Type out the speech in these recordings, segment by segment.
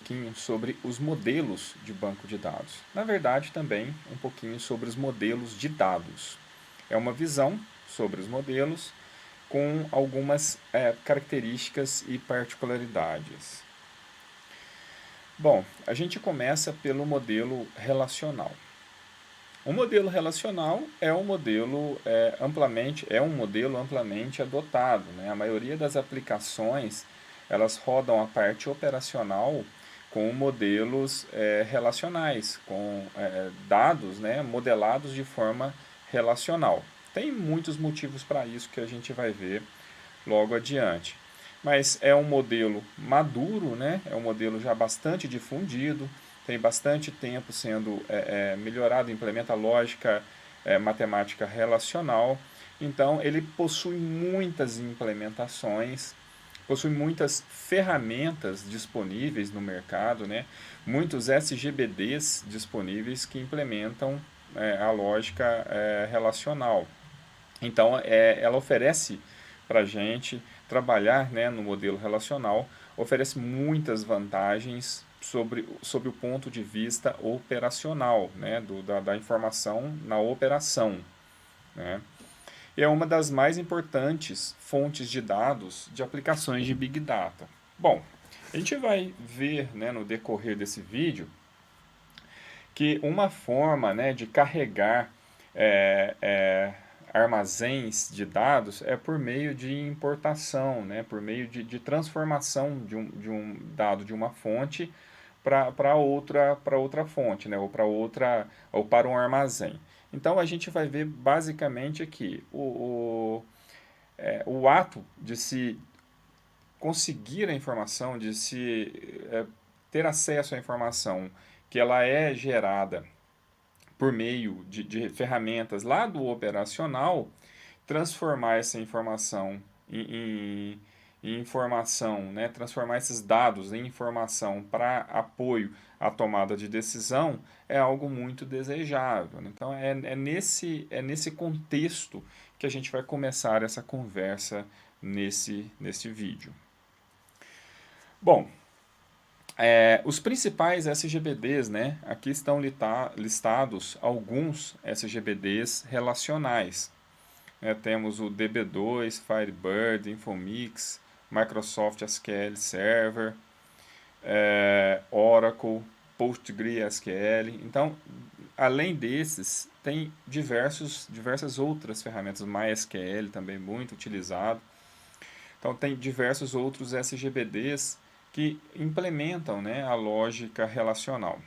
pouquinho sobre os modelos de banco de dados. Na verdade, também um pouquinho sobre os modelos de dados. É uma visão sobre os modelos com algumas características e particularidades. Bom, a gente começa pelo modelo relacional. O modelo relacional é um modelo amplamente adotado, né? A maioria das aplicações elas rodam a parte operacional com modelos relacionais, com dados, né, modelados de forma relacional. Tem muitos motivos para isso que a gente vai ver logo adiante. Mas é um modelo maduro, né? É um modelo já bastante difundido, tem bastante tempo sendo melhorado, implementa lógica matemática relacional. Então, ele possui muitas implementações, possui muitas ferramentas disponíveis no mercado, né? Muitos SGBDs disponíveis que implementam a lógica relacional. Então, ela oferece para a gente trabalhar, né, no modelo relacional, oferece muitas vantagens sobre o ponto de vista operacional, né, da informação na operação. Né? E é uma das mais importantes fontes de dados de aplicações de Big Data. Bom, a gente vai ver, né, no decorrer desse vídeo que uma forma, né, de carregar é, é, armazéns de dados é por meio de importação, né, por meio de transformação de um dado de uma fonte para outra fonte, né, ou para um armazém. Então a gente vai ver basicamente aqui o ato de se conseguir a informação, de se ter acesso à informação que ela é gerada por meio de ferramentas lá do operacional, transformar essa informação em informação, né? Transformar esses dados em informação para apoio à tomada de decisão é algo muito desejável. Então é nesse contexto que a gente vai começar essa conversa nesse vídeo. Bom, os principais SGBDs, né? Aqui estão listados alguns SGBDs relacionais. Temos o DB2, Firebird, Infomix, Microsoft SQL Server, Oracle, PostgreSQL. Então, além desses, tem diversas outras ferramentas, MySQL também muito utilizado. Então, tem diversos outros SGBDs que implementam, né, a lógica relacional.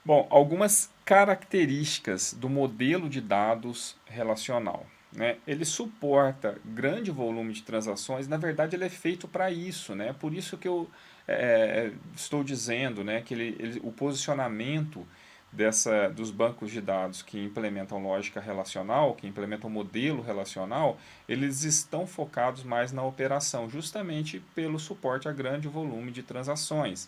Bom, algumas características do modelo de dados relacional. Né? Ele suporta grande volume de transações, na verdade ele é feito para isso, né? Por isso que eu estou dizendo, né, que o posicionamento dos bancos de dados que implementam lógica relacional, que implementam modelo relacional, eles estão focados mais na operação, justamente pelo suporte a grande volume de transações.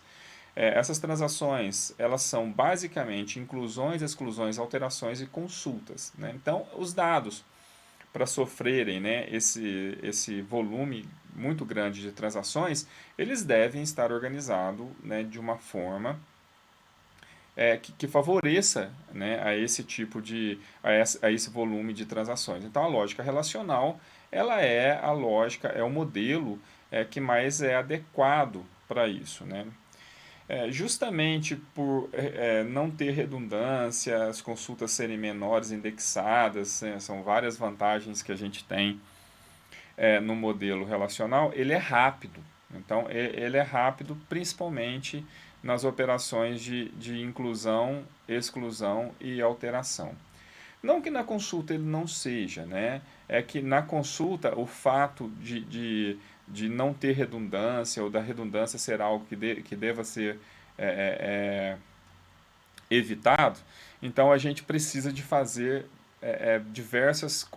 Essas transações elas são basicamente inclusões, exclusões, alterações e consultas. Né? Então, os dados para sofrerem, né, esse volume muito grande de transações, eles devem estar organizados, né, de uma forma que favoreça, né, a esse tipo a esse volume de transações. Então, a lógica relacional ela é a lógica, é o modelo que mais é adequado para isso, né? Justamente por não ter redundância, as consultas serem menores, indexadas, né, são várias vantagens que a gente tem no modelo relacional, ele é rápido. Então, ele é rápido principalmente nas operações de inclusão, exclusão e alteração. Não que na consulta ele não seja, né? É que na consulta o fato de não ter redundância ou da redundância ser algo que deva ser é, evitado, então a gente precisa de fazer diversas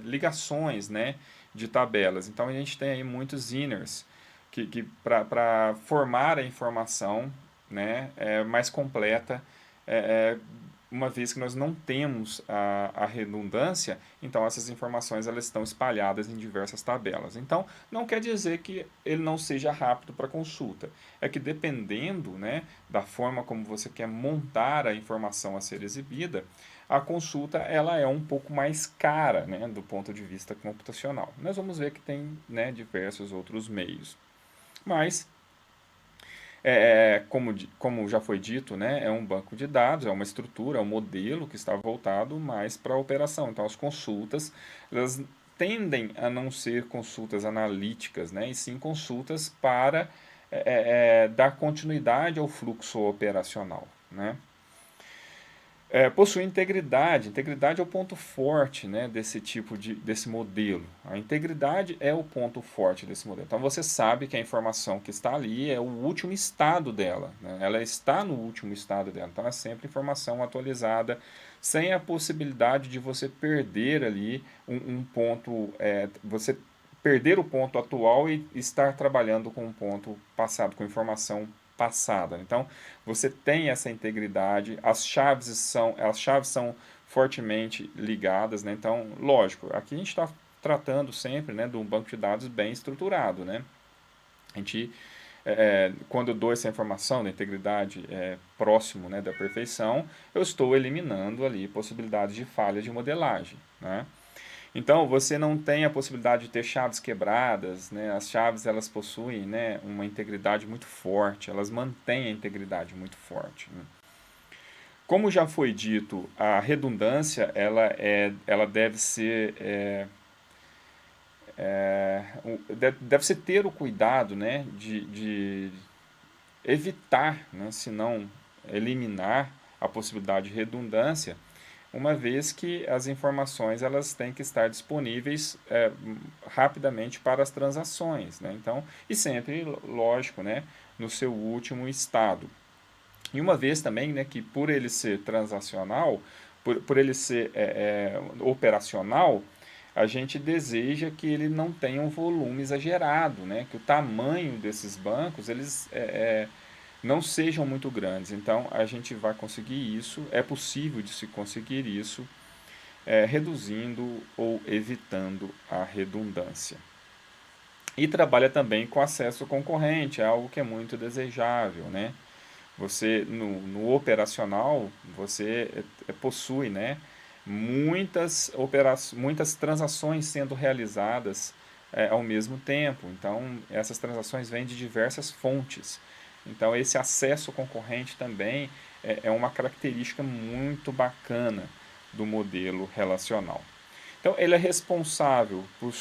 ligações, né, de tabelas. Então a gente tem aí muitos inners que para formar a informação, né, mais completa, é, uma vez que nós não temos a redundância, então essas informações elas estão espalhadas em diversas tabelas. Então, não quer dizer que ele não seja rápido para consulta. É que dependendo, né, da forma como você quer montar a informação a ser exibida, a consulta ela é um pouco mais cara, né, do ponto de vista computacional. Nós vamos ver que tem, né, diversos outros meios. Mas como já foi dito, né, é um banco de dados, é uma estrutura, é um modelo que está voltado mais para a operação. Então, as consultas, elas tendem a não ser consultas analíticas, né, e sim consultas para dar continuidade ao fluxo operacional, né? Possui integridade. Integridade é o ponto forte, né, desse modelo. A integridade é o ponto forte desse modelo. Então você sabe que a informação que está ali é o último estado dela, né? Ela está no último estado dela. Então é sempre informação atualizada, sem a possibilidade de você perder ali um ponto, você perder o ponto atual e estar trabalhando com um ponto passado, com informação passada. Então, você tem essa integridade, as chaves são fortemente ligadas, né? Então, lógico, aqui a gente está tratando sempre, né, de um banco de dados bem estruturado, né? A gente, quando eu dou essa informação da integridade próximo, né, da perfeição, eu estou eliminando ali possibilidades de falha de modelagem, né? Então, você não tem a possibilidade de ter chaves quebradas, né? As chaves elas possuem, né, uma integridade muito forte, elas mantêm a integridade muito forte, né? Como já foi dito, a redundância ela deve ser deve-se ter o cuidado, né, de evitar, né, se não eliminar a possibilidade de redundância, uma vez que as informações elas têm que estar disponíveis rapidamente para as transações, né? Então, e sempre, lógico, né, no seu último estado. E uma vez também, né, que por ele ser transacional, por ele ser operacional, a gente deseja que ele não tenha um volume exagerado, né, que o tamanho desses bancos eles não sejam muito grandes. Então, a gente vai conseguir isso, é possível de se conseguir isso, reduzindo ou evitando a redundância. E trabalha também com acesso concorrente, é algo que é muito desejável, né? Você, no operacional, você possui, né, muitas transações sendo realizadas ao mesmo tempo. Então, essas transações vêm de diversas fontes. Então, esse acesso concorrente também é uma característica muito bacana do modelo relacional. Então, ele é responsável por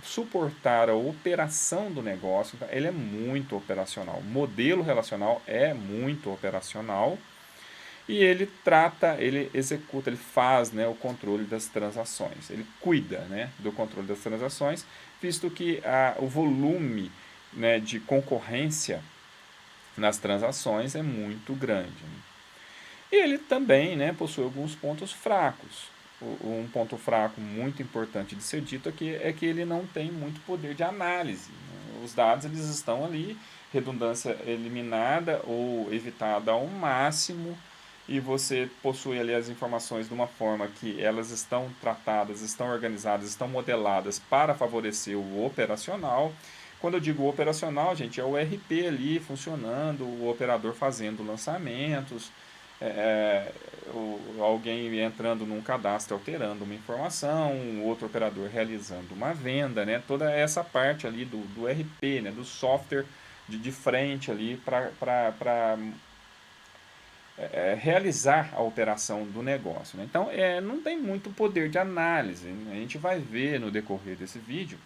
suportar a operação do negócio. Então, ele é muito operacional. O modelo relacional é muito operacional e ele executa, ele faz, né, o controle das transações. Ele cuida, né, do controle das transações, visto que o volume, né, de concorrência nas transações é muito grande, né? E ele também, né, possui alguns pontos fracos. Um ponto fraco muito importante de ser dito aqui é que ele não tem muito poder de análise, né? Os dados eles estão ali, redundância eliminada ou evitada ao máximo, e você possui ali as informações de uma forma que elas estão tratadas, estão organizadas, estão modeladas para favorecer o operacional. Quando eu digo operacional, gente, é o RP ali funcionando, o operador fazendo lançamentos, alguém entrando num cadastro alterando uma informação, outro operador realizando uma venda, né? Toda essa parte ali do RP, né? Do software de frente ali para realizar a operação do negócio, né? Então, não tem muito poder de análise, né? A gente vai ver no decorrer desse vídeo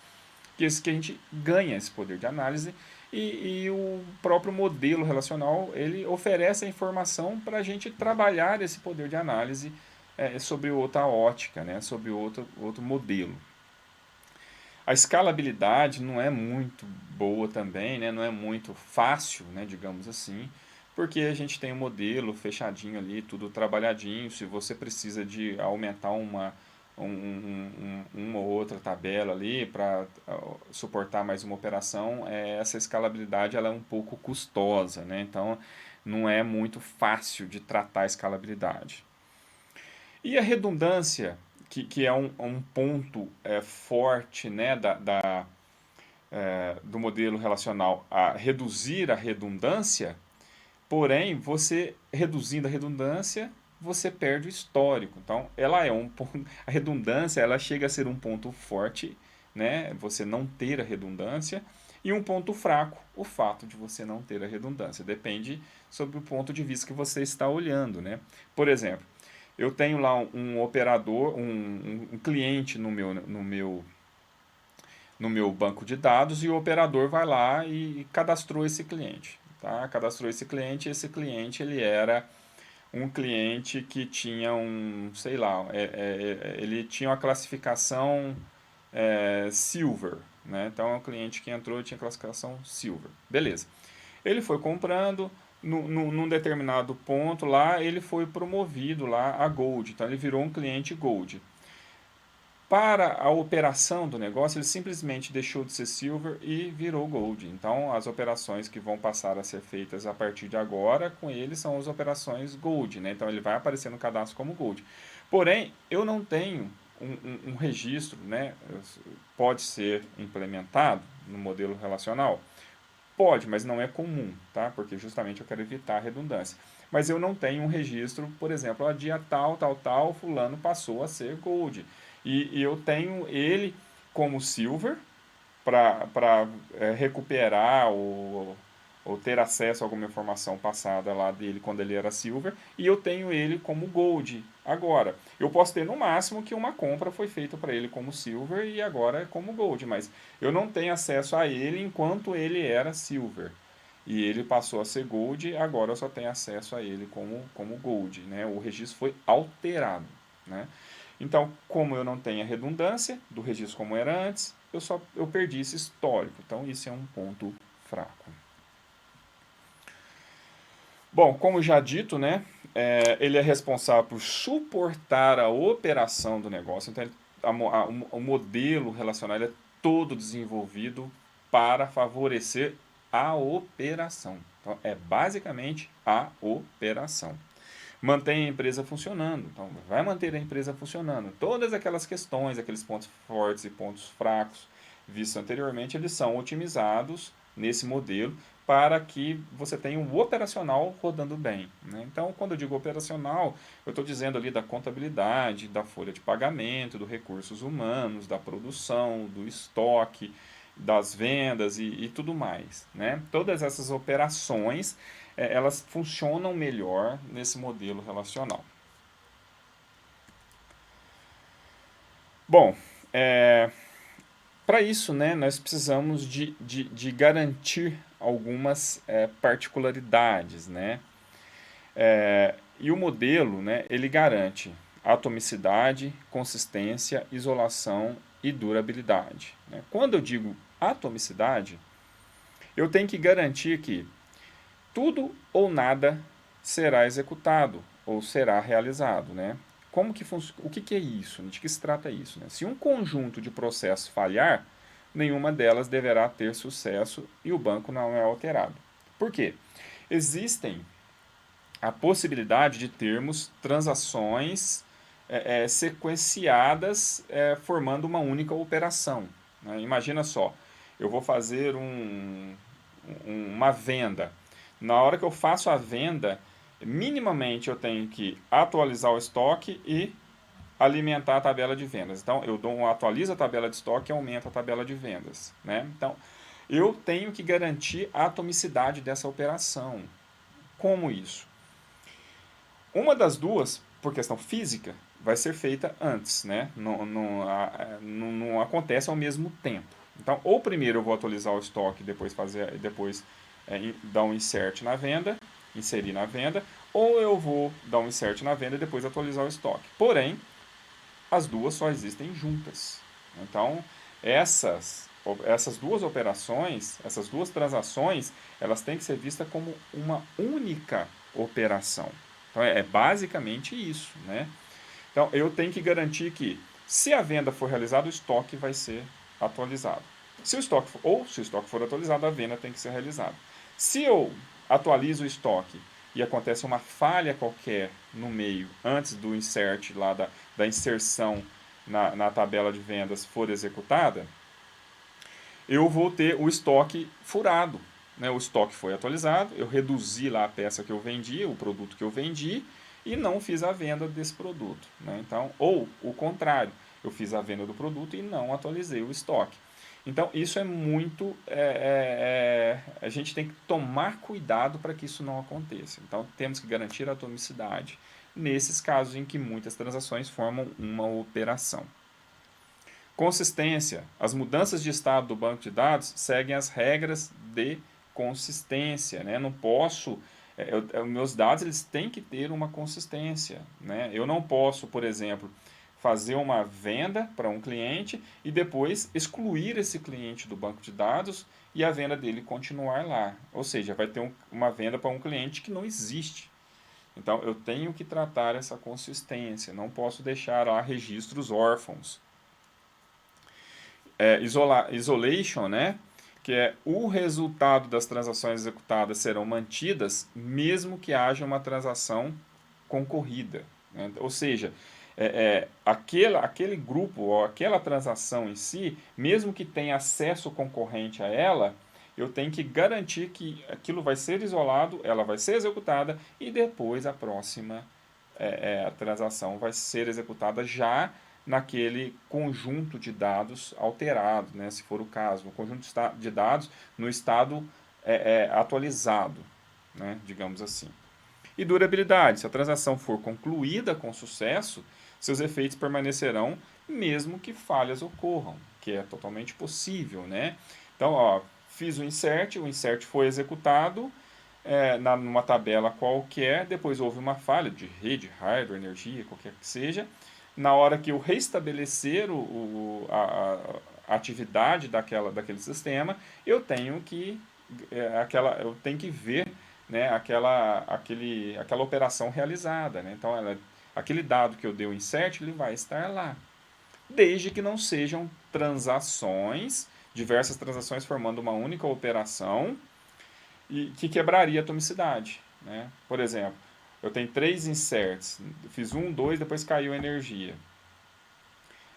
que a gente ganha esse poder de análise e o próprio modelo relacional ele oferece a informação para a gente trabalhar esse poder de análise sobre outra ótica, né, sobre outro modelo. A escalabilidade não é muito boa também, né, não é muito fácil, né, digamos assim, porque a gente tem um modelo fechadinho ali, tudo trabalhadinho. Se você precisa de aumentar uma ou outra tabela ali para suportar mais uma operação, essa escalabilidade ela é um pouco custosa, né? Então não é muito fácil de tratar a escalabilidade. E a redundância, que é um ponto forte, né, do modelo relacional, a reduzir a redundância. Porém, você reduzindo a redundância, você perde o histórico. Então, ela é um ponto, a redundância, ela chega a ser um ponto forte, né? Você não ter a redundância, e um ponto fraco, o fato de você não ter a redundância. Depende sobre o ponto de vista que você está olhando, né? Por exemplo, eu tenho lá um operador, um cliente no meu banco de dados, e o operador vai lá e cadastrou esse cliente. Tá? Cadastrou esse cliente ele era um cliente que tinha sei lá, ele tinha uma classificação Silver, né? Então é um cliente que entrou e tinha classificação Silver. Beleza. Ele foi comprando, num determinado ponto lá, ele foi promovido lá a Gold, então ele virou um cliente Gold. Para a operação do negócio, ele simplesmente deixou de ser Silver e virou Gold. Então, as operações que vão passar a ser feitas a partir de agora com ele são as operações Gold, né? Então, ele vai aparecer no cadastro como Gold. Porém, eu não tenho um registro, né? Pode ser implementado no modelo relacional? Pode, mas não é comum, tá? Porque justamente eu quero evitar a redundância. Mas eu não tenho um registro, por exemplo, a dia tal, fulano passou a ser Gold. E eu tenho ele como Silver para recuperar ou ter acesso a alguma informação passada lá dele quando ele era Silver, e eu tenho ele como Gold agora. Eu posso ter no máximo que uma compra foi feita para ele como Silver e agora é como Gold, mas eu não tenho acesso a ele enquanto ele era Silver. E ele passou a ser Gold, agora eu só tenho acesso a ele como Gold. Né? O registro foi alterado. Né? Então, como eu não tenho a redundância do registro como era antes, eu perdi esse histórico. Então, isso é um ponto fraco. Bom, como já dito, né, ele é responsável por suportar a operação do negócio. Então, o modelo relacional é todo desenvolvido para favorecer a operação. Então, é basicamente a operação. Mantém a empresa funcionando. Então, vai manter a empresa funcionando. Todas aquelas questões, aqueles pontos fortes e pontos fracos vistos anteriormente, eles são otimizados nesse modelo para que você tenha um operacional rodando bem. Né? Então, quando eu digo operacional, eu estou dizendo ali da contabilidade, da folha de pagamento, dos recursos humanos, da produção, do estoque, das vendas e tudo mais. Né? Todas essas operações elas funcionam melhor nesse modelo relacional. Bom, para isso, né, nós precisamos de garantir algumas particularidades. Né? E o modelo, né, ele garante atomicidade, consistência, isolação e durabilidade. Né? Quando eu digo atomicidade, eu tenho que garantir que tudo ou nada será executado ou será realizado. Né? O que é isso? De que se trata isso? Né? Se um conjunto de processos falhar, nenhuma delas deverá ter sucesso e o banco não é alterado. Por quê? Existem a possibilidade de termos transações sequenciadas formando uma única operação. Né? Imagina só, eu vou fazer uma venda. Na hora que eu faço a venda, minimamente eu tenho que atualizar o estoque e alimentar a tabela de vendas. Então, atualizo a tabela de estoque e aumento a tabela de vendas. Né? Então, eu tenho que garantir a atomicidade dessa operação. Como isso? Uma das duas, por questão física, vai ser feita antes. Né? Não acontece ao mesmo tempo. Então, ou primeiro eu vou atualizar o estoque, depois dar um insert na venda, inserir na venda, ou eu vou dar um insert na venda e depois atualizar o estoque. Porém, as duas só existem juntas. Então, essas duas operações, essas duas transações, elas têm que ser vistas como uma única operação. Então, é basicamente isso. Né? Então, eu tenho que garantir que, se a venda for realizada, o estoque vai ser atualizado. Se o estoque for atualizado, a venda tem que ser realizada. Se eu atualizo o estoque e acontece uma falha qualquer no meio, antes do insert lá da inserção na tabela de vendas for executada, eu vou ter o estoque furado. Né? O estoque foi atualizado, eu reduzi lá a peça que eu vendi, o produto que eu vendi, e não fiz a venda desse produto. Né? Então, ou o contrário, eu fiz a venda do produto e não atualizei o estoque. Então, isso é muito. A gente tem que tomar cuidado para que isso não aconteça. Então, temos que garantir a atomicidade nesses casos em que muitas transações formam uma operação. Consistência. As mudanças de estado do banco de dados seguem as regras de consistência. Né? Não posso. Meus dados eles têm que ter uma consistência. Né? Eu não posso, por exemplo, fazer uma venda para um cliente e depois excluir esse cliente do banco de dados e a venda dele continuar lá. Ou seja, vai ter uma venda para um cliente que não existe. Então eu tenho que tratar essa consistência, não posso deixar lá registros órfãos. Isolation, né? Que é o resultado das transações executadas serão mantidas mesmo que haja uma transação concorrida. Né? Ou seja, aquele grupo ou aquela transação em si, mesmo que tenha acesso concorrente a ela, eu tenho que garantir que aquilo vai ser isolado, ela vai ser executada e depois a próxima a transação vai ser executada já naquele conjunto de dados alterado, né, se for o caso, um conjunto de dados no estado atualizado, né, digamos assim. E durabilidade, se a transação for concluída com sucesso, seus efeitos permanecerão mesmo que falhas ocorram, que é totalmente possível, né? Então, ó, fiz o insert foi executado numa tabela qualquer, depois houve uma falha de rede, hardware, energia, qualquer que seja. Na hora que eu restabelecer a atividade daquele sistema, eu tenho que eu tenho que ver, né, aquela operação realizada. Né? Então, aquele dado que eu dei o insert, ele vai estar lá. Desde que não sejam transações, diversas transações formando uma única operação, e que quebraria a atomicidade. Né? Por exemplo, eu tenho 3 inserts, fiz 1, 2, depois caiu a energia.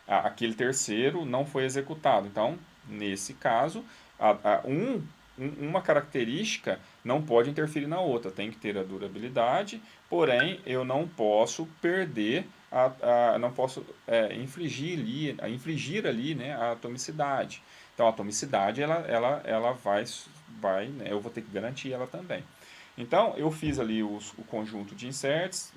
Aquele terceiro não foi executado. Então, nesse caso, uma característica não pode interferir na outra, tem que ter a durabilidade, porém eu não posso perder, não posso infligir ali, né, a atomicidade. Então a atomicidade ela vai né, eu vou ter que garantir ela também. Então eu fiz ali o conjunto de inserts,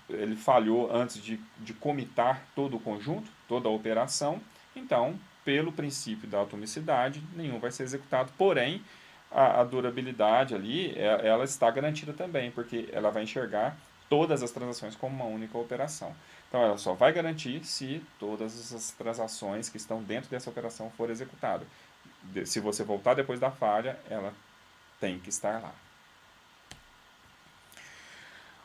ele falhou antes de comitar todo o conjunto, toda a operação, então pelo princípio da atomicidade, nenhum vai ser executado, porém, a durabilidade ali, ela está garantida também, porque ela vai enxergar todas as transações como uma única operação. Então, ela só vai garantir se todas as transações que estão dentro dessa operação forem executadas. Se você voltar depois da falha, ela tem que estar lá.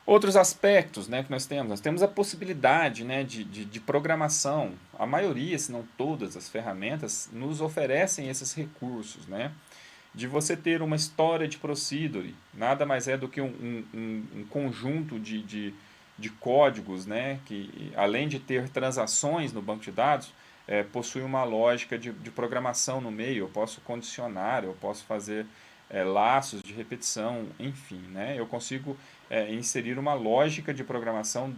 Outros aspectos, né, que nós temos a possibilidade, né, de programação. A maioria, se não todas as ferramentas, nos oferecem esses recursos, né, de você ter uma história de procedure, nada mais é do que um conjunto de códigos, né, que além de ter transações no banco de dados, possui uma lógica de programação no meio. Eu posso condicionar, eu posso fazer laços de repetição, enfim, né, eu consigo inserir uma lógica de programação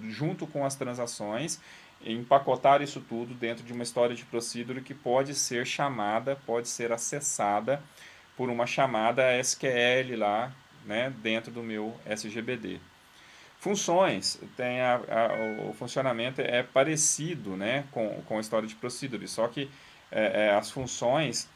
junto com as transações, empacotar isso tudo dentro de uma história de procedure que pode ser chamada, pode ser acessada por uma chamada SQL lá, né, dentro do meu SGBD. Funções, o funcionamento é parecido, né, com a história de procedure, só que as funções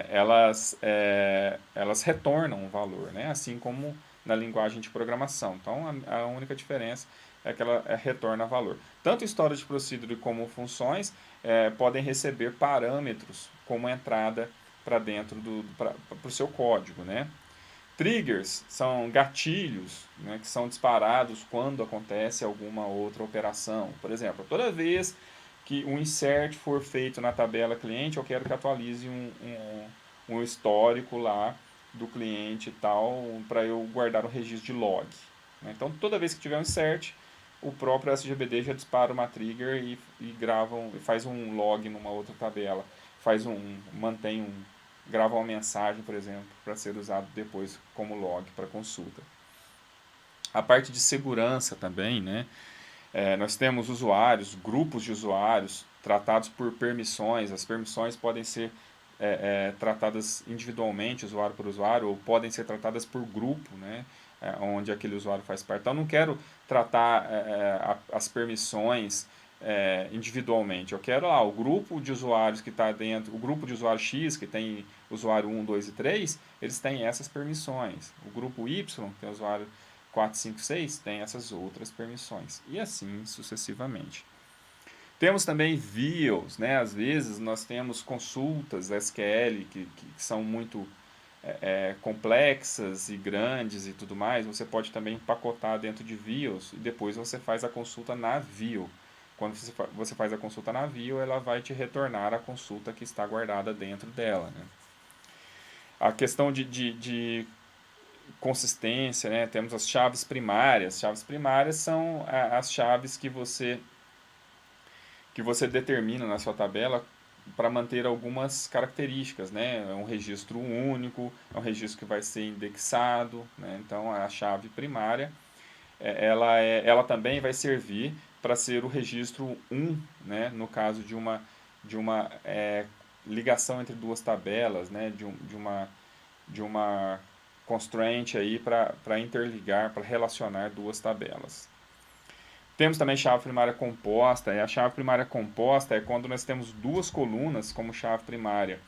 elas retornam um valor, né? Assim como na linguagem de programação. Então, a única diferença é que ela retorna valor. Tanto história de procedure como funções podem receber parâmetros como entrada para dentro para o seu código, né? Triggers são gatilhos, né, que são disparados quando acontece alguma outra operação. Por exemplo, toda vez que um insert for feito na tabela cliente, eu quero que atualize um histórico lá do cliente e tal, para eu guardar o registro de log. Né? Então, toda vez que tiver um insert, o próprio SGBD já dispara uma trigger e faz um log numa outra tabela, grava uma mensagem, por exemplo, para ser usado depois como log para consulta. A parte de segurança também, né? Nós temos usuários, grupos de usuários tratados por permissões. As permissões podem ser tratadas individualmente, usuário por usuário, ou podem ser tratadas por grupo, né? Onde aquele usuário faz parte. Então, eu não quero tratar as permissões individualmente. Eu quero lá o grupo de usuários que está dentro, o grupo de usuário X, que tem usuário 1, 2 e 3, eles têm essas permissões. O grupo Y, que tem usuário 4, 5, 6, tem essas outras permissões. E assim sucessivamente. Temos também views, né? Às vezes nós temos consultas SQL que são muito complexas e grandes e tudo mais. Você pode também empacotar dentro de views e depois você faz a consulta na view. Quando você faz a consulta na view, ela vai te retornar a consulta que está guardada dentro dela. Né? A questão de consistência, né? Temos as chaves primárias. Chaves primárias são as chaves que você determina na sua tabela para manter algumas características, né? É um registro único, é um registro que vai ser indexado, né? Então a chave primária, ela também vai servir para ser o registro 1, né? No caso de uma ligação entre duas tabelas, né? De uma constraint aí para interligar, para relacionar duas tabelas. Temos também chave primária composta, e a chave primária composta é quando nós temos duas colunas como chave primária.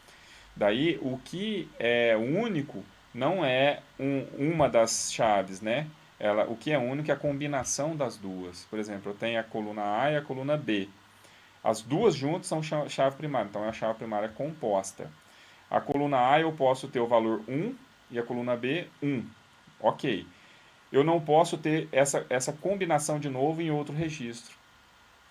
Daí, o que é único não é uma das chaves, né? O que é único é a combinação das duas. Por exemplo, eu tenho a coluna A e a coluna B. As duas juntas são chave primária, então é a chave primária composta. A coluna A eu posso ter o valor 1 e a coluna B 1. Ok. Eu não posso ter essa combinação de novo em outro registro.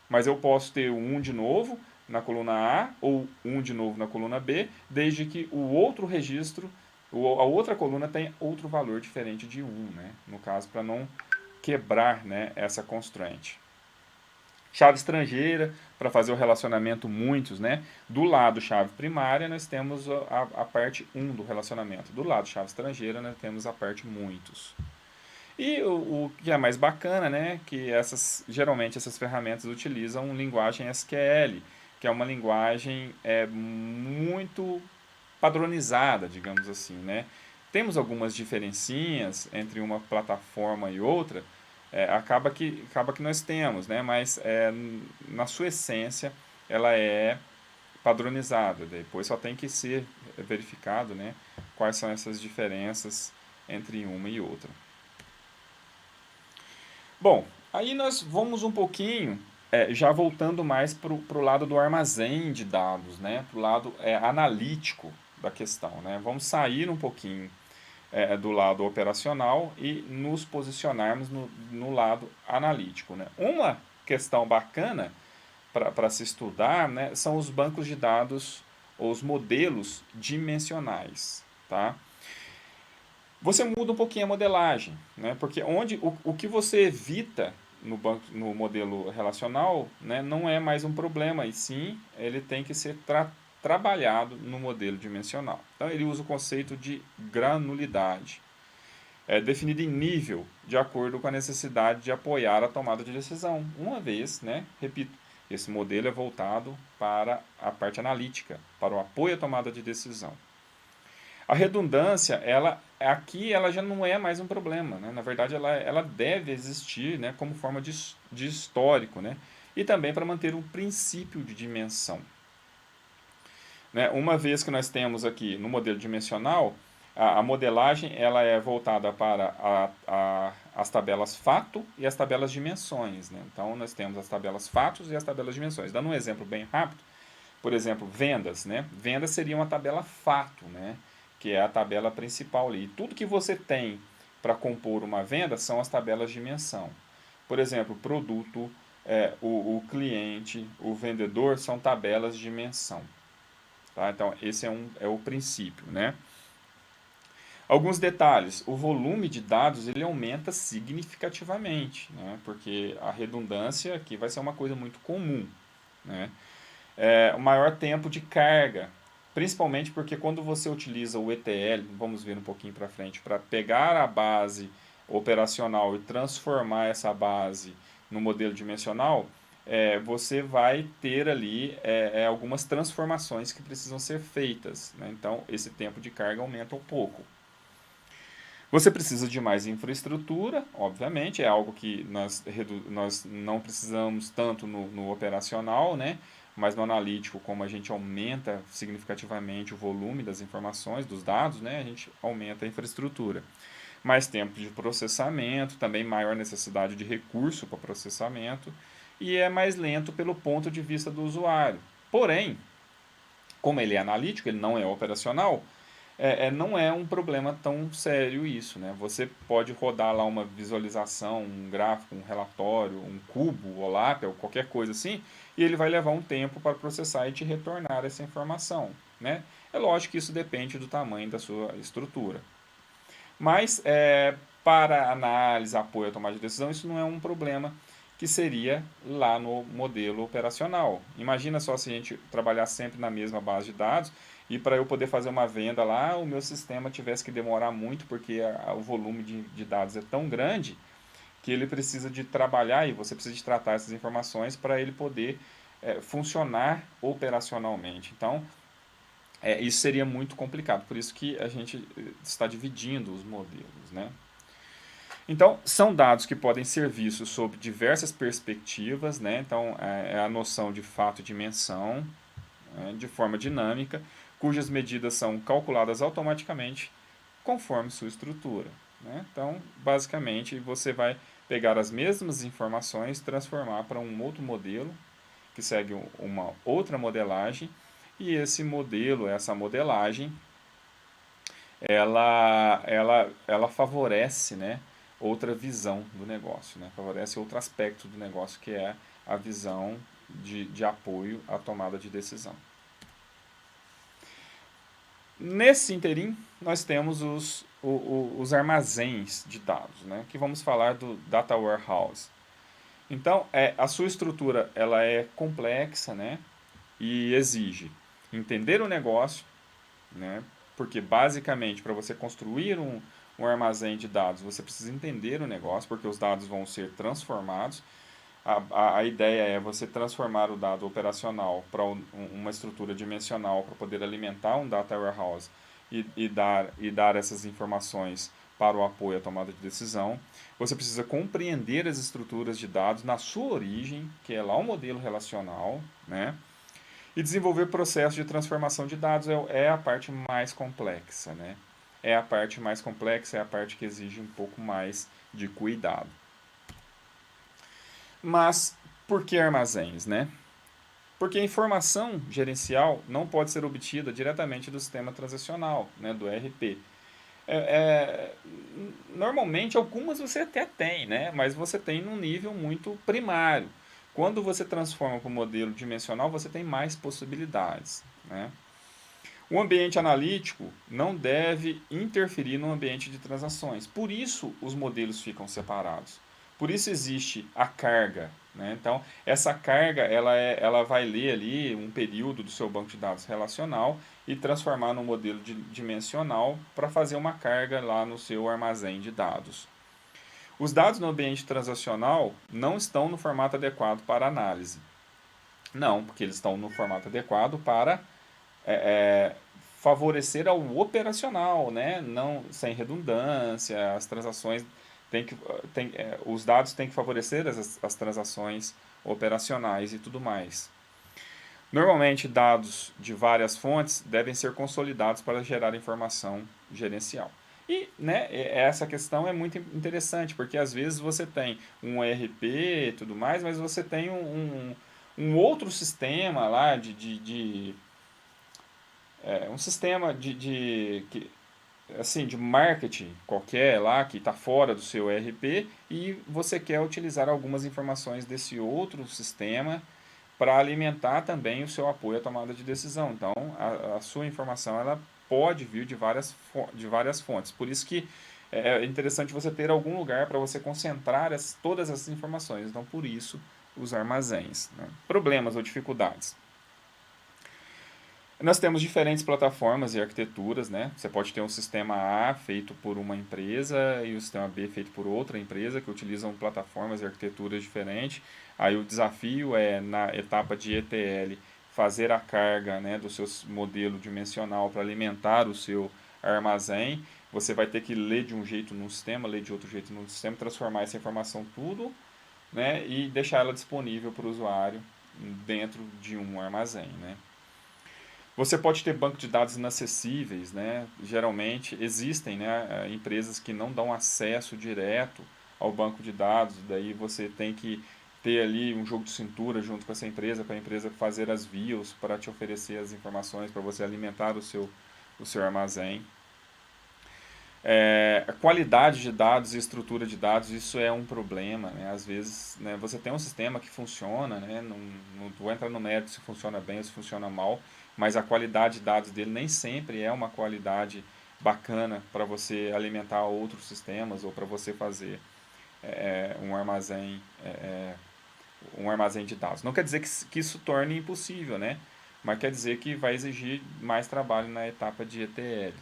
Mas eu posso ter o 1 de novo na coluna A ou 1 de novo na coluna B, desde que o outro registro, a outra coluna tenha outro valor diferente de 1, né? No caso, para não quebrar, né, essa constraint. Chave estrangeira, para fazer o relacionamento muitos, né? Do lado chave primária, nós temos a parte 1 do relacionamento. Do lado chave estrangeira, nós temos a parte muitos. E o que é mais bacana, né, que geralmente essas ferramentas utilizam linguagem SQL, que é uma linguagem muito padronizada, digamos assim, né? Temos algumas diferencinhas entre uma plataforma e outra, acaba que nós temos, né? Mas na sua essência ela é padronizada. Depois só tem que ser verificado, né, quais são essas diferenças entre uma e outra. Bom, aí nós vamos um pouquinho, já voltando mais para o lado do armazém de dados, né? Para o lado analítico da questão. Né? Vamos sair um pouquinho do lado operacional e nos posicionarmos no lado analítico. Né? Uma questão bacana para se estudar, né, são os bancos de dados, ou os modelos dimensionais. Tá? Você muda um pouquinho a modelagem, né? Porque o que você evita no modelo relacional, né, não é mais um problema, e sim ele tem que ser trabalhado no modelo dimensional. Então ele usa o conceito de granulidade, definido em nível, de acordo com a necessidade de apoiar a tomada de decisão. Uma vez, né, repito, esse modelo é voltado para a parte analítica, para o apoio à tomada de decisão. A redundância, aqui ela já não é mais um problema, né? Na verdade, ela deve existir, né, como forma de histórico, né? E também para manter um princípio de dimensão. Né? Uma vez que nós temos aqui no modelo dimensional, a modelagem ela é voltada para as tabelas fato e as tabelas dimensões. Né? Então, nós temos as tabelas fatos e as tabelas dimensões. Dando um exemplo bem rápido, por exemplo, vendas. Né? Vendas seria uma tabela fato, né? Que é a tabela principal ali. E tudo que você tem para compor uma venda são as tabelas de dimensão. Por exemplo, produto, o cliente, o vendedor são tabelas de dimensão. Tá? Então, esse é o princípio. Né? Alguns detalhes, o volume de dados ele aumenta significativamente, né? Porque a redundância aqui vai ser uma coisa muito comum, né? O maior tempo de carga, principalmente porque quando você utiliza o ETL, vamos ver um pouquinho para frente, para pegar a base operacional e transformar essa base no modelo dimensional, você vai ter ali algumas transformações que precisam ser feitas, né? Então, esse tempo de carga aumenta um pouco. Você precisa de mais infraestrutura, obviamente, é algo que nós não precisamos tanto no operacional, né? Mas no analítico, como a gente aumenta significativamente o volume das informações, dos dados, né? A gente aumenta a infraestrutura. Mais tempo de processamento, também maior necessidade de recurso para processamento, e é mais lento pelo ponto de vista do usuário. Porém, como ele é analítico, ele não é operacional, não é um problema tão sério isso, né? Você pode rodar lá uma visualização, um gráfico, um relatório, um cubo, OLAP, ou qualquer coisa assim, e ele vai levar um tempo para processar e te retornar essa informação, né? É lógico que isso depende do tamanho da sua estrutura. Mas para análise, apoio à tomada de decisão, isso não é um problema que seria lá no modelo operacional. Imagina só se a gente trabalhar sempre na mesma base de dados e para eu poder fazer uma venda lá, o meu sistema tivesse que demorar muito porque o volume de dados é tão grande que ele precisa de trabalhar e você precisa de tratar essas informações para ele poder funcionar operacionalmente. Então, isso seria muito complicado, por isso que a gente está dividindo os modelos, né? Então, são dados que podem ser vistos sob diversas perspectivas, né? Então, é a noção de fato e dimensão, né? De forma dinâmica, cujas medidas são calculadas automaticamente conforme sua estrutura, né? Então, basicamente, você vai pegar as mesmas informações, transformar para um outro modelo, que segue uma outra modelagem, e esse modelo, essa modelagem, ela favorece, né, outra visão do negócio, né? Favorece outro aspecto do negócio que é a visão de apoio à tomada de decisão. Nesse interim, nós temos os armazéns de dados, né? Que vamos falar do Data Warehouse. Então, a sua estrutura ela é complexa, né? E exige entender o negócio, né? Porque basicamente para você construir um armazém de dados, você precisa entender o negócio, porque os dados vão ser transformados. A ideia é você transformar o dado operacional para uma estrutura dimensional para poder alimentar um data warehouse e dar essas informações para o apoio à tomada de decisão. Você precisa compreender as estruturas de dados na sua origem, que é lá o modelo relacional, né? E desenvolver processos de transformação de dados é a parte mais complexa, né? É a parte mais complexa, é a parte que exige um pouco mais de cuidado. Mas por que armazéns, né? Porque a informação gerencial não pode ser obtida diretamente do sistema transacional, né, do ERP. É, é, Normalmente algumas você até tem, né? Mas você tem num nível muito primário. Quando você transforma para o modelo dimensional, você tem mais possibilidades, né? O ambiente analítico não deve interferir no ambiente de transações. Por isso, os modelos ficam separados. Por isso existe a carga, né? Então, essa carga ela vai ler ali um período do seu banco de dados relacional e transformar no modelo dimensional para fazer uma carga lá no seu armazém de dados. Os dados no ambiente transacional não estão no formato adequado para análise. Não, porque eles estão no formato adequado para é, favorecer ao operacional, né? Não sem redundância, as transações os dados têm que favorecer as transações operacionais e tudo mais. Normalmente, dados de várias fontes devem ser consolidados para gerar informação gerencial. E né, essa questão é muito interessante, porque às vezes você tem um ERP e tudo mais, mas você tem um outro sistema lá um sistema assim, de marketing qualquer lá que está fora do seu ERP e você quer utilizar algumas informações desse outro sistema para alimentar também o seu apoio à tomada de decisão. Então, a sua informação ela pode vir de várias fontes. Por isso que é interessante você ter algum lugar para você concentrar todas essas informações. Então, por isso, os armazéns. Né? Problemas ou dificuldades. Nós temos diferentes plataformas e arquiteturas, né? Você pode ter um sistema A feito por uma empresa e o sistema B feito por outra empresa que utilizam plataformas e arquiteturas diferentes. Aí o desafio é, na etapa de ETL, fazer a carga, né, do seu modelo dimensional para alimentar o seu armazém. Você vai ter que ler de um jeito num sistema, ler de outro jeito num sistema, transformar essa informação tudo, né, e deixar ela disponível para o usuário dentro de um armazém, né? Você pode ter banco de dados inacessíveis, né? Geralmente existem, né, empresas que não dão acesso direto ao banco de dados, daí você tem que ter ali um jogo de cintura junto com essa empresa, para a empresa fazer as views para te oferecer as informações, para você alimentar o seu armazém. A qualidade de dados e estrutura de dados, isso é um problema, né? Às vezes, né, você tem um sistema que funciona, né? Não vou entrar no mérito se funciona bem ou se funciona mal, mas a qualidade de dados dele nem sempre é uma qualidade bacana para você alimentar outros sistemas ou para você fazer um um armazém de dados. Não quer dizer que isso torne impossível, né? Mas quer dizer que vai exigir mais trabalho na etapa de ETL.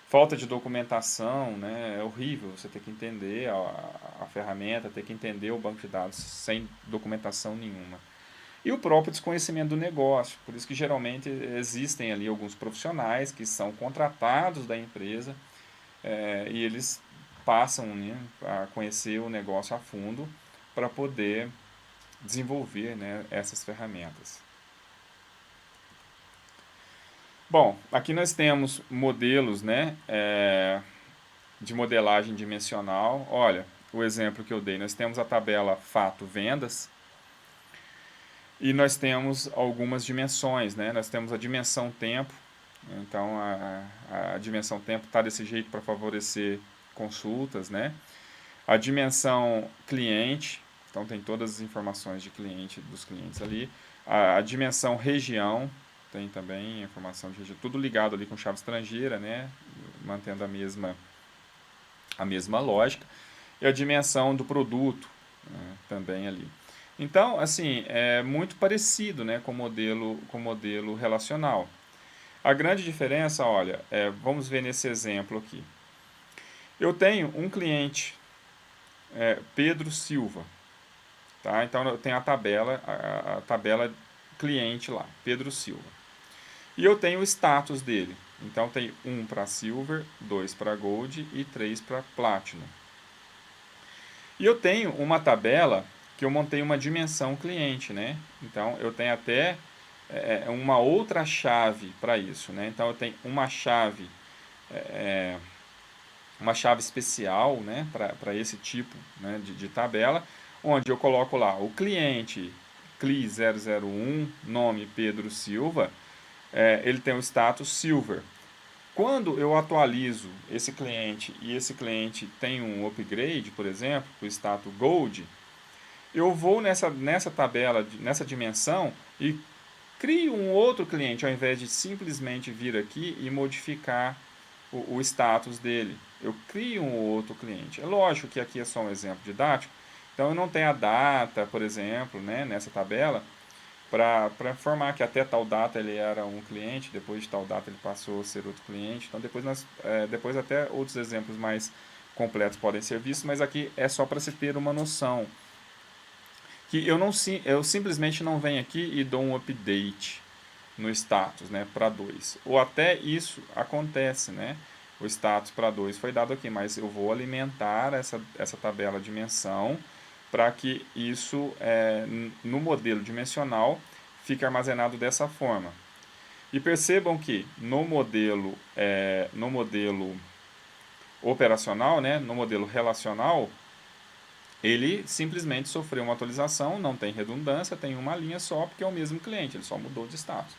Falta de documentação, né? É horrível você ter que entender a ferramenta, ter que entender o banco de dados sem documentação nenhuma. E o próprio desconhecimento do negócio. Por isso que geralmente existem ali alguns profissionais que são contratados da empresa e eles passam, né, a conhecer o negócio a fundo para poder desenvolver, né, essas ferramentas. Bom, aqui nós temos modelos, né, de modelagem dimensional. Olha, o exemplo que eu dei, nós temos a tabela fato vendas e nós temos algumas dimensões, né? Nós temos a dimensão tempo, então a dimensão tempo está desse jeito para favorecer consultas, né? A dimensão cliente, então tem todas as informações de cliente dos clientes ali. A dimensão região, tem também informação de região, tudo ligado ali com chave estrangeira, né? Mantendo a mesma lógica, e a dimensão do produto, né, também ali. Então, assim, é muito parecido, né, com o modelo relacional. A grande diferença, olha, vamos ver nesse exemplo aqui. Eu tenho um cliente, Pedro Silva, tá? Então eu tenho a tabela cliente lá, Pedro Silva. E eu tenho o status dele. Então tem 1 para Silver, 2 para Gold e 3 para Platinum. E eu tenho uma tabela que eu montei uma dimensão cliente, né? Então eu tenho até uma outra chave para isso, né? Então eu tenho uma chave especial, né, para esse tipo, né, de tabela, onde eu coloco lá o cliente CLI001, nome Pedro Silva, ele tem o status Silver. Quando eu atualizo esse cliente e esse cliente tem um upgrade, por exemplo, o status Gold, eu vou nessa tabela, nessa dimensão e crio um outro cliente, ao invés de simplesmente vir aqui e modificar o status dele. Eu crio um outro cliente. É lógico que aqui é só um exemplo didático, então eu não tenho a data, por exemplo, né, nessa tabela, para informar que até tal data ele era um cliente, depois de tal data ele passou a ser outro cliente. Então depois até outros exemplos mais completos podem ser vistos, mas aqui é só para se ter uma noção. Que eu simplesmente não venho aqui e dou um update no status, né, para 2. Ou até isso acontece, né? O status para 2 foi dado aqui, mas eu vou alimentar essa tabela dimensão para que isso, no modelo dimensional, fique armazenado dessa forma. E percebam que no modelo operacional, né, no modelo relacional, ele simplesmente sofreu uma atualização, não tem redundância, tem uma linha só, porque é o mesmo cliente, ele só mudou de status.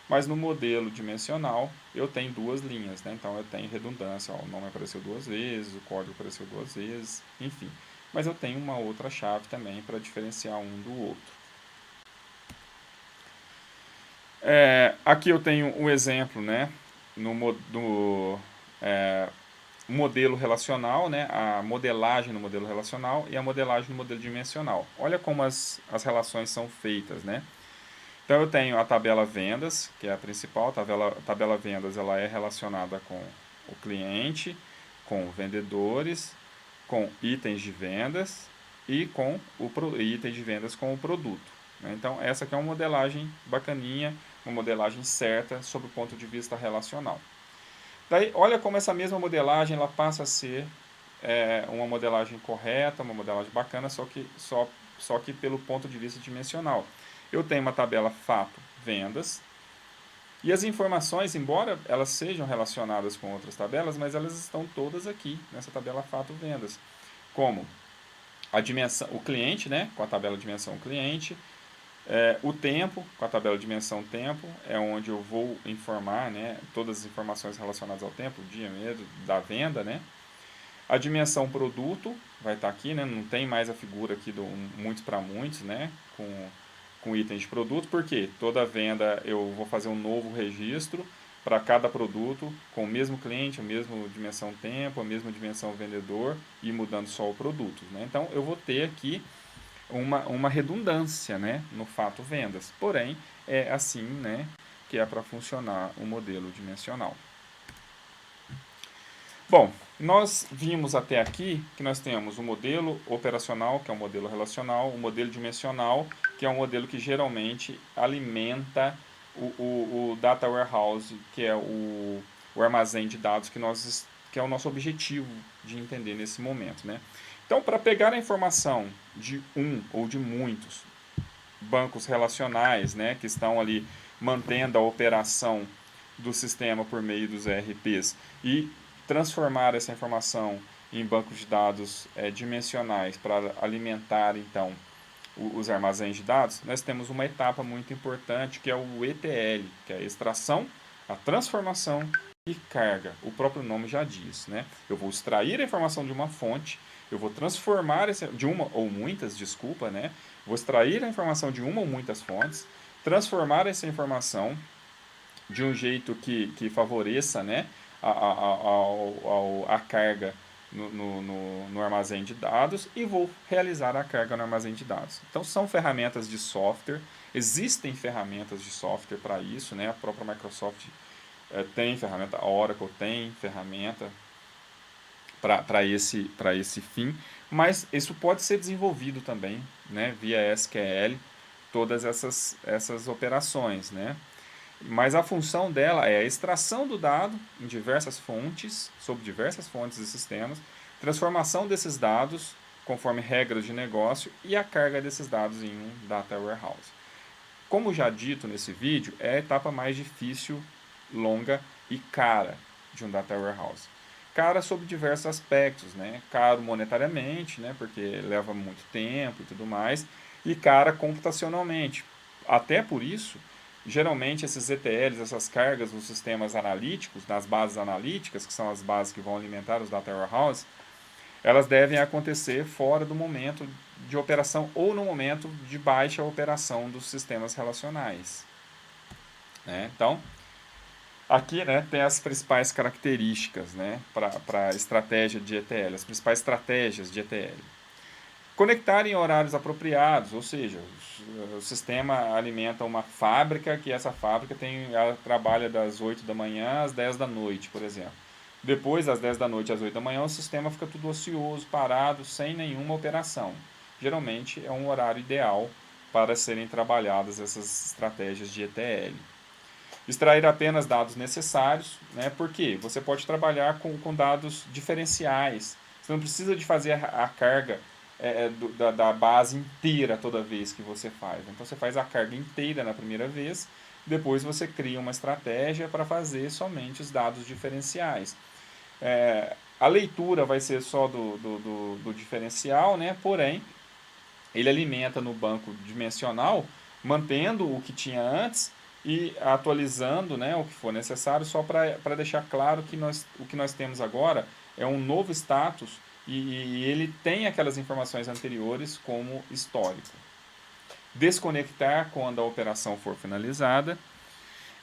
Mas no modelo dimensional, eu tenho duas linhas, né? Então eu tenho redundância, ó, o nome apareceu duas vezes, o código apareceu duas vezes, enfim. Mas eu tenho uma outra chave também para diferenciar um do outro. Aqui eu tenho um exemplo, né? no modelo relacional, né, a modelagem no modelo relacional e a modelagem no modelo dimensional. Olha como as relações são feitas, né? Então eu tenho a tabela vendas, que é a principal. A tabela vendas ela é relacionada com o cliente, com vendedores, com itens de vendas e com itens de vendas com o produto, né? Então essa aqui é uma modelagem bacaninha, uma modelagem certa sob o ponto de vista relacional. Daí olha como essa mesma modelagem ela passa a ser uma modelagem correta, uma modelagem bacana, só que pelo ponto de vista dimensional. Eu tenho uma tabela fato vendas e as informações, embora elas sejam relacionadas com outras tabelas, mas elas estão todas aqui nessa tabela fato vendas, como a dimensão, o cliente, né, com a tabela dimensão cliente, o tempo, com a tabela dimensão tempo, é onde eu vou informar, né, todas as informações relacionadas ao tempo, o dia mesmo, da venda, né. A dimensão produto vai estar aqui, né, não tem mais a figura aqui do muitos para muitos, né, com itens de produto, porque toda venda eu vou fazer um novo registro para cada produto, com o mesmo cliente, a mesma dimensão tempo, a mesma dimensão vendedor e mudando só o produto, né. Então eu vou ter aqui uma redundância, né, no fato vendas. Porém, é assim, né, que é para funcionar o modelo dimensional. Bom, nós vimos até aqui que nós temos o modelo operacional, que é um modelo relacional, o modelo dimensional, que é um modelo que geralmente alimenta o data warehouse, que é o armazém de dados que é o nosso objetivo de entender nesse momento, né? Então, para pegar a informação de um ou de muitos bancos relacionais, né, que estão ali mantendo a operação do sistema por meio dos ERPs e transformar essa informação em bancos de dados dimensionais para alimentar então os armazéns de dados, nós temos uma etapa muito importante que é o ETL, que é a extração, a transformação e carga. O próprio nome já diz, né? Eu vou extrair a informação de uma fonte, eu vou transformar de uma ou muitas, desculpa, né? Vou extrair a informação de uma ou muitas fontes, transformar essa informação de um jeito que favoreça, né, a carga no armazém de dados e vou realizar a carga no armazém de dados. Então são ferramentas de software, existem ferramentas de software para isso, né? A própria Microsoft tem ferramenta, a Oracle tem ferramenta para esse fim, mas isso pode ser desenvolvido também, né, via SQL, todas essas operações, né? Mas a função dela é a extração do dado em diversas fontes, sob diversas fontes e sistemas, transformação desses dados conforme regras de negócio e a carga desses dados em um data warehouse. Como já dito nesse vídeo, é a etapa mais difícil, longa e cara de um data warehouse. Cara sob diversos aspectos, né? Caro monetariamente, né? Porque leva muito tempo e tudo mais, e cara computacionalmente. Até por isso, geralmente esses ETLs, essas cargas nos sistemas analíticos, nas bases analíticas, que são as bases que vão alimentar os data warehouse, elas devem acontecer fora do momento de operação ou no momento de baixa operação dos sistemas relacionais, né? Então, aqui, né, tem as principais características, né, para a estratégia de ETL, as principais estratégias de ETL. Conectar em horários apropriados, ou seja, o sistema alimenta uma fábrica que essa fábrica ela trabalha das 8 da manhã às 10 da noite, por exemplo. Depois das 10 da noite às 8 da manhã, o sistema fica tudo ocioso, parado, sem nenhuma operação. Geralmente é um horário ideal para serem trabalhadas essas estratégias de ETL. Extrair apenas dados necessários, né? Porque você pode trabalhar com dados diferenciais. Você não precisa de fazer a carga da base inteira toda vez que você faz. Então você faz a carga inteira na primeira vez, depois você cria uma estratégia para fazer somente os dados diferenciais. A leitura vai ser só do diferencial, né? Porém, ele alimenta no banco dimensional, mantendo o que tinha antes e atualizando, né, o que for necessário, só para deixar claro que o que nós temos agora é um novo status e ele tem aquelas informações anteriores como histórico. Desconectar quando a operação for finalizada.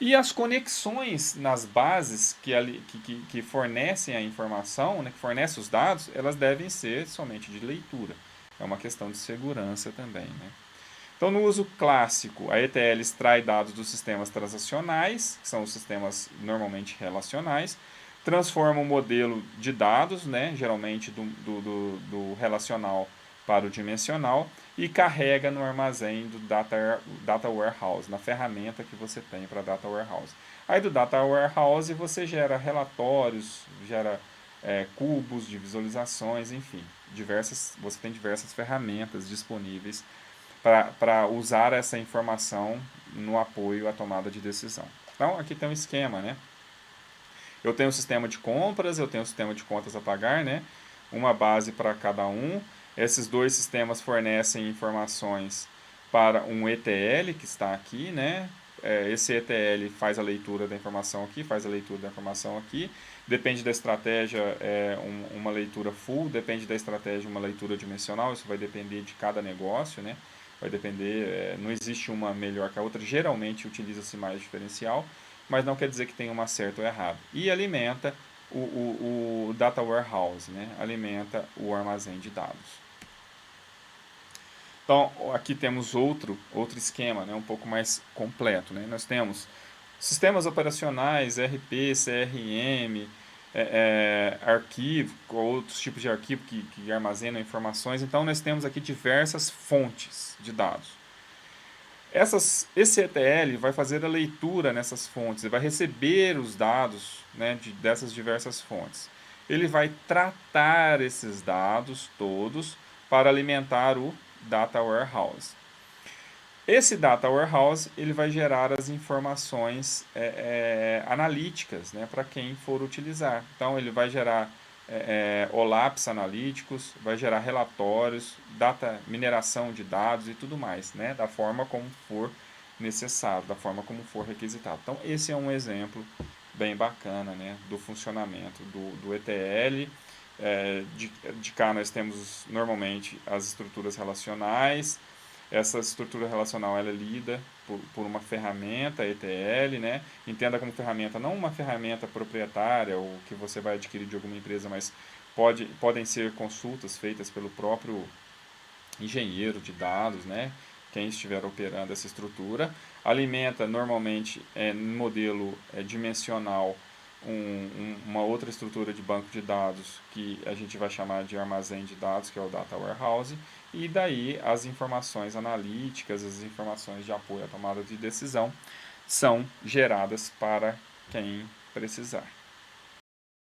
E as conexões nas bases que fornecem a informação, né, que fornecem os dados, elas devem ser somente de leitura. É uma questão de segurança também, né? Então, no uso clássico, a ETL extrai dados dos sistemas transacionais, que são os sistemas normalmente relacionais, transforma o modelo de dados, né, geralmente do relacional para o dimensional, e carrega no armazém do data Warehouse, na ferramenta que você tem para Data Warehouse. Aí do Data Warehouse você gera relatórios, gera cubos de visualizações, enfim, você tem diversas ferramentas disponíveis para usar essa informação no apoio à tomada de decisão. Então, aqui tem um esquema, né? Eu tenho um sistema de compras, eu tenho um sistema de contas a pagar, né? Uma base para cada um. Esses dois sistemas fornecem informações para um ETL que está aqui, né? Esse ETL faz a leitura da informação aqui, faz a leitura da informação aqui. Depende da estratégia, uma leitura full, depende da estratégia, uma leitura dimensional. Isso vai depender de cada negócio, né? Vai depender, não existe uma melhor que a outra. Geralmente utiliza-se mais diferencial, mas não quer dizer que tem uma certa ou errada. E alimenta o Data Warehouse, né? Alimenta o armazém de dados. Então, aqui temos outro esquema, né? Um pouco mais completo, né? Nós temos sistemas operacionais, RP, CRM, arquivo, outros tipos de arquivo que armazenam informações. Então, nós temos aqui diversas fontes de dados. Esse ETL vai fazer a leitura nessas fontes, ele vai receber os dados, né, dessas diversas fontes. Ele vai tratar esses dados todos para alimentar o Data Warehouse. Esse Data Warehouse ele vai gerar as informações analíticas, né, para quem for utilizar. Então ele vai gerar OLAPs analíticos, vai gerar relatórios, mineração de dados e tudo mais, né, da forma como for necessário, da forma como for requisitado. Então esse é um exemplo bem bacana, né, do funcionamento do ETL. De cá nós temos normalmente as estruturas relacionais. Essa estrutura relacional ela é lida por uma ferramenta ETL, né? Entenda como ferramenta, não uma ferramenta proprietária ou que você vai adquirir de alguma empresa, mas podem ser consultas feitas pelo próprio engenheiro de dados, né? Quem estiver operando essa estrutura. Alimenta normalmente no modelo dimensional uma outra estrutura de banco de dados que a gente vai chamar de armazém de dados, que é o Data Warehouse, e daí as informações analíticas, as informações de apoio à tomada de decisão são geradas para quem precisar.